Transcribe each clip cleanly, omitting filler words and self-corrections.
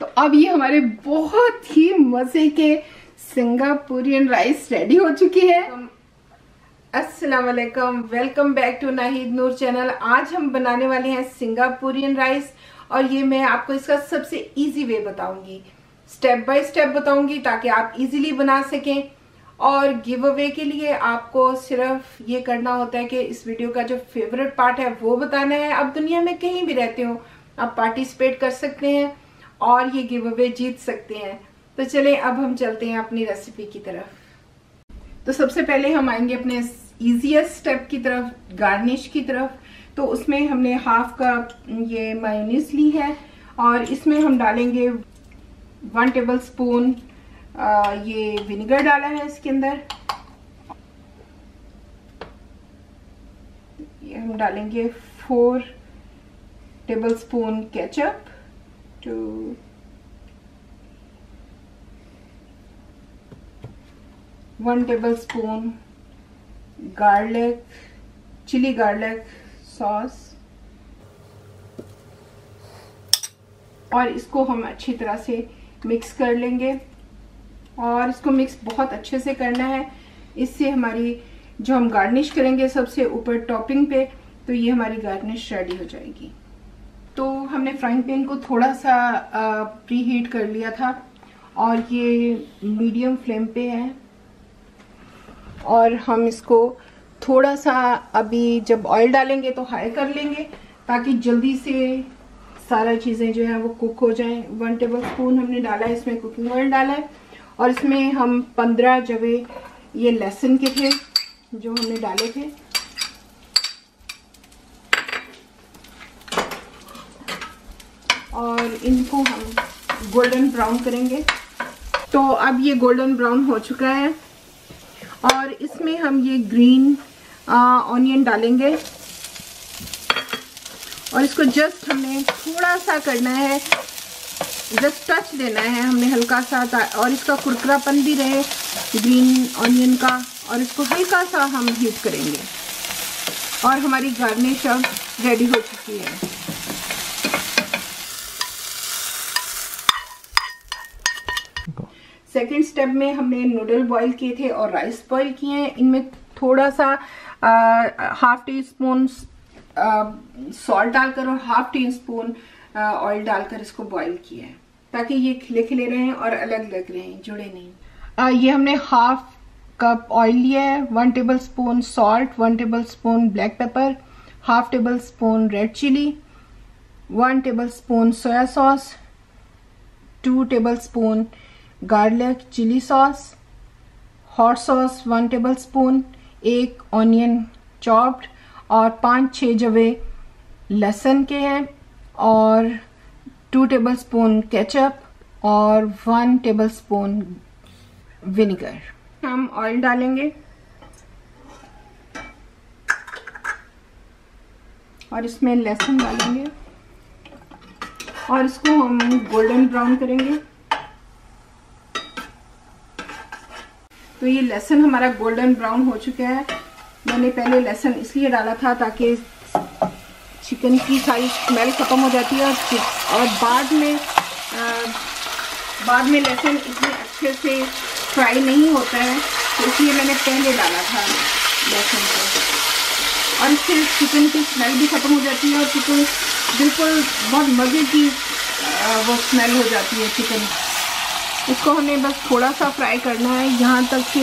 तो अब ये हमारे बहुत ही मजे के सिंगापुरियन राइस रेडी हो चुके हैं। अस्सलाम वालेकुम, welcome back to Nahid Noor channel. आज हम बनाने वाले हैं सिंगापुरियन राइस और ये मैं आपको इसका सबसे इजी वे बताऊंगी, स्टेप बाय स्टेप बताऊंगी ताकि आप इजीली बना सकें। और गिव अवे के लिए आपको सिर्फ ये करना होता है कि इस वीडियो का जो फेवरेट पार्ट है वो बताना है। आप दुनिया में कहीं भी रहते हो, आप पार्टिसिपेट कर सकते हैं और ये गिव अवे जीत सकते हैं। तो चलें अब हम चलते हैं अपनी रेसिपी की तरफ। तो सबसे पहले हम आएंगे अपने इजीएस्ट स्टेप की तरफ, गार्निश की तरफ। तो उसमें हमने हाफ कप ये मायोनीज ली है और इसमें हम डालेंगे 1 टेबल स्पून ये विनेगर डाला है इसके अंदर। ये हम डालेंगे 4 tablespoon ketchup, 1 tablespoon garlic, chilli garlic sauce, और इसको हम अच्छी तरह से मिक्स कर लेंगे। और इसको मिक्स बहुत अच्छे से करना है, इससे हमारी जो हम गार्निश करेंगे सबसे ऊपर टॉपिंग पे, तो ये हमारी गार्निश रेडी हो जाएगी। तो हमने फ्राइंग पैन को थोड़ा सा प्री हीट कर लिया था और ये मीडियम फ्लेम पे है। और हम इसको थोड़ा सा अभी जब ऑयल डालेंगे तो हाई कर लेंगे ताकि जल्दी से सारा चीज़ें जो है वो कुक हो जाएं। 1 टेबल स्पून हमने डाला है, इसमें कुकिंग ऑयल डाला है और इसमें हम 15 जवे ये लहसुन के थे जो हमने डाले थे। और इनको हम गोल्डन ब्राउन करेंगे। तो अब ये गोल्डन ब्राउन हो चुका है और इसमें हम ये ग्रीन ऑनियन डालेंगे और इसको जस्ट हमने थोड़ा सा करना है, जस्ट टच देना है हमने हल्का सा, और इसका कुरकुरापन भी रहे ग्रीन ऑनियन का। और इसको हल्का सा हम हीट करेंगे और हमारी गार्निश अब रेडी हो चुकी है। सेकेंड स्टेप में हमने नूडल बॉईल किए थे और राइस बॉईल किए हैं। इनमें थोड़ा सा हाफ टी स्पून सॉल्ट डालकर और हाफ टी स्पून ऑयल डालकर इसको बॉईल किया है ताकि ये खिले खिले रहें और अलग अलग रहें, जुड़े नहीं। ये हमने हाफ कप ऑयल लिया है, 1 tablespoon salt, 1 tablespoon black pepper, half tablespoon red chilli, 1 tablespoon soya sauce, 2 tablespoon garlic chilli sauce, hot sauce 1 tablespoon, 1 onion chopped और 5-6 जवे लहसुन के हैं और 2 टेबल स्पून केचप और 1 tablespoon vinegar. हम oil डालेंगे और इसमें लहसुन डालेंगे और इसको हम गोल्डन ब्राउन करेंगे। तो ये लहसुन हमारा गोल्डन ब्राउन हो चुका है। मैंने पहले लहसुन इसलिए डाला था ताकि चिकन की सारी स्मेल खत्म हो जाती है और बाद में लहसुन इतने अच्छे से फ्राई नहीं होता है, तो इसलिए मैंने पहले डाला था लहसुन को। और इससे चिकन की स्मेल भी खत्म हो जाती है और चिकन बिल्कुल बहुत मज़े की वो स्मेल हो जाती है चिकन। इसको हमें बस थोड़ा सा फ्राई करना है यहाँ तक कि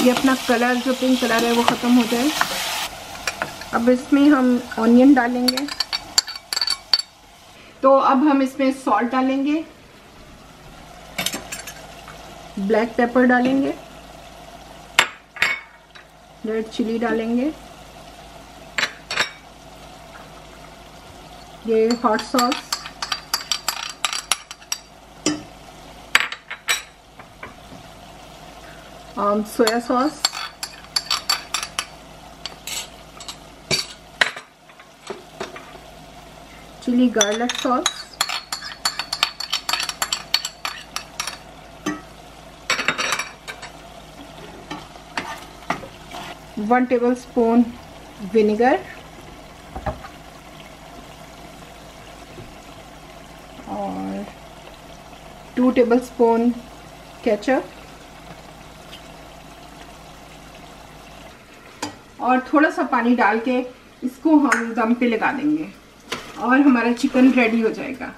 ये अपना कलर जो पिंक कलर है वो ख़त्म हो जाए। अब इसमें हम ऑनियन डालेंगे। तो अब हम इसमें सॉल्ट डालेंगे, ब्लैक पेपर डालेंगे, रेड चिली डालेंगे, ये hot sauce, soya sauce, chilli garlic sauce, one tablespoon vinegar और 2 टेबलस्पून केचप और थोड़ा सा पानी डाल के इसको हम दम पे लगा देंगे और हमारा चिकन रेडी हो जाएगा।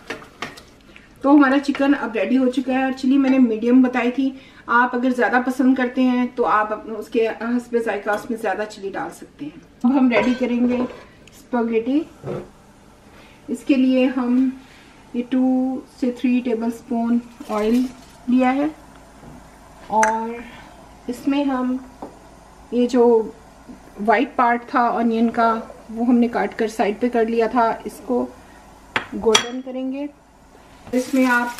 तो हमारा चिकन अब रेडी हो चुका है और चिली मैंने मीडियम बताई थी। आप अगर ज़्यादा पसंद करते हैं तो आप उसके हस्बे जायका उसमें ज़्यादा चिली डाल सकते हैं। अब हम रेडी करेंगे स्पैगेटी। इसके लिए हम ये 2 से 3 टेबलस्पून ऑयल लिया है और इसमें हम ये जो वाइट पार्ट था ऑनियन का वो हमने काट कर साइड पे कर लिया था, इसको गोल्डन करेंगे। इसमें आप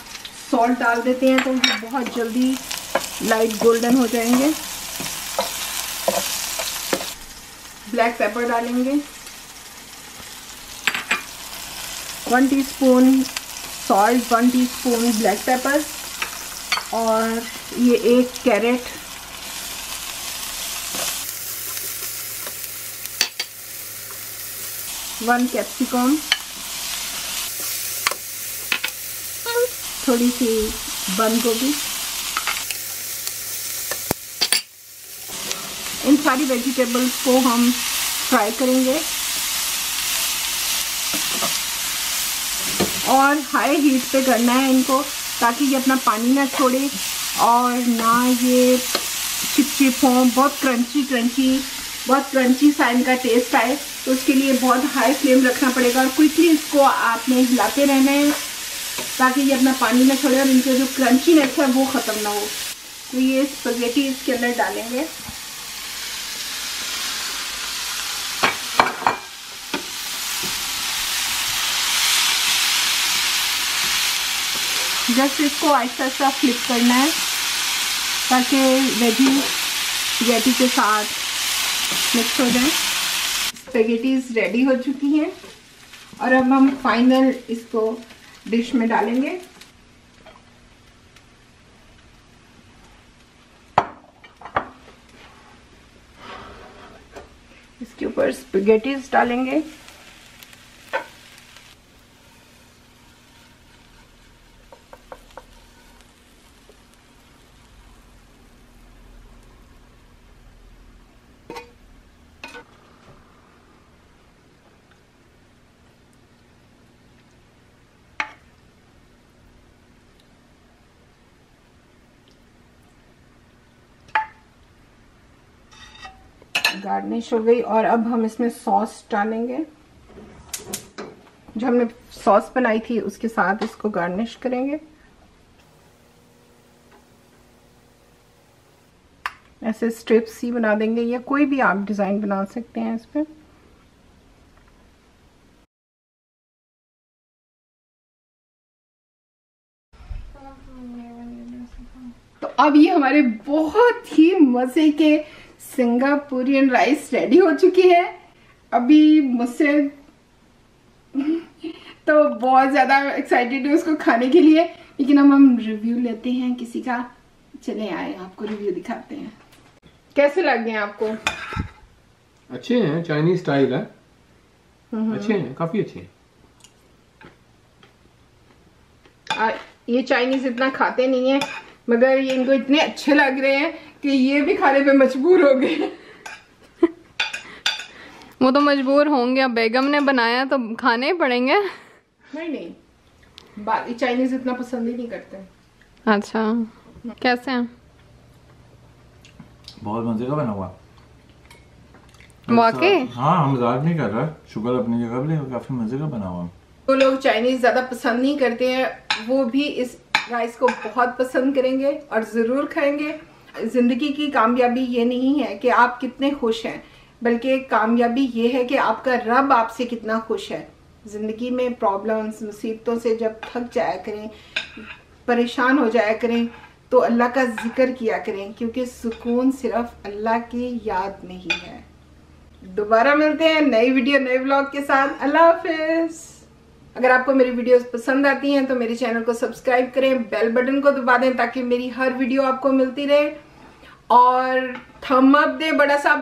सॉल्ट डाल देते हैं तो ये बहुत जल्दी लाइट गोल्डन हो जाएंगे। ब्लैक पेपर डालेंगे, 1 teaspoon salt, 1 teaspoon black pepper और ये 1 कैरेट, 1 कैप्सिकम, थोड़ी सी बंद गोभी। इन सारी वेजिटेबल्स को हम फ्राई करेंगे और हाई हीट पे करना है इनको ताकि ये अपना पानी ना छोड़े और ना ये चिपचिप हो, बहुत क्रंची सा इनका टेस्ट आए। तो उसके लिए बहुत हाई फ्लेम रखना पड़ेगा और क्विकली इसको आपने हिलाते रहना है ताकि ये अपना पानी ना छोड़े और इनके जो क्रंचीनेस है वो ख़त्म ना हो। तो ये स्पैगेटी इसके अंदर डालेंगे। जस्ट इसको आहिस्ता आहिस्ता फ्लिप करना है ताकि वेजी स्पैगेटी के साथ मिक्स हो जाए। स्पैगेटीज रेडी हो चुकी हैं और अब हम फाइनल इसको डिश में डालेंगे। इसके ऊपर स्पैगेटीज डालेंगे। गार्निश हो गई और अब हम इसमें सॉस डालेंगे। जो हमने सॉस बनाई थी उसके साथ इसको गार्निश करेंगे। ऐसे स्ट्रिप्स ही बना देंगे या कोई भी आप डिजाइन बना सकते हैं इस पर। तो अब ये हमारे बहुत ही मजे के सिंगापुरियन राइस रेडी हो चुकी है। अभी मुझसे तो बहुत ज़्यादा एक्साइटेड है उसको खाने के लिए, लेकिन अब हम रिव्यू लेते हैं किसी का। चले आए आपको रिव्यू दिखाते हैं। कैसे लगे हैं आपको? अच्छे हैं, चाइनीज स्टाइल है। अच्छे हैं, काफी अच्छे हैं। ये चाइनीज इतना खाते नहीं है मगर ये इनको इतने अच्छे लग रहे हैं कि ये भी खाने पे मजबूर हो गए। वो तो मजबूर होंगे, अब बेगम ने बनाया तो खाने ही पड़ेंगे। नहीं, बाकी चाइनीज इतना पसंद ही नहीं करते। अच्छा, कैसे हैं? बहुत मजे का बना हुआ। वाकई? हाँ, हम मजाक नहीं कर रहे, शुगर अपनी जगह पे, काफी मजे का बना हुआ। तो लोग चाइनीज ज्यादा पसंद नहीं करते हैं वो भी इस राइस को बहुत पसंद करेंगे और जरूर खाएंगे। जिंदगी की कामयाबी ये नहीं है कि आप कितने खुश हैं, बल्कि कामयाबी ये है कि आपका रब आपसे कितना खुश है। जिंदगी में प्रॉब्लम्स मुसीबतों से जब थक जाया करें, परेशान हो जाया करें, तो अल्लाह का जिक्र किया करें, क्योंकि सुकून सिर्फ अल्लाह की याद में ही है। दोबारा मिलते हैं नई वीडियो नए व्लॉग के साथ। अल्लाह हाफिज। अगर आपको मेरी वीडियोस पसंद आती हैं तो मेरे चैनल को सब्सक्राइब करें, बेल बटन को दबा दें ताकि मेरी हर वीडियो आपको मिलती रहे और थंब अप दें बड़ा सा।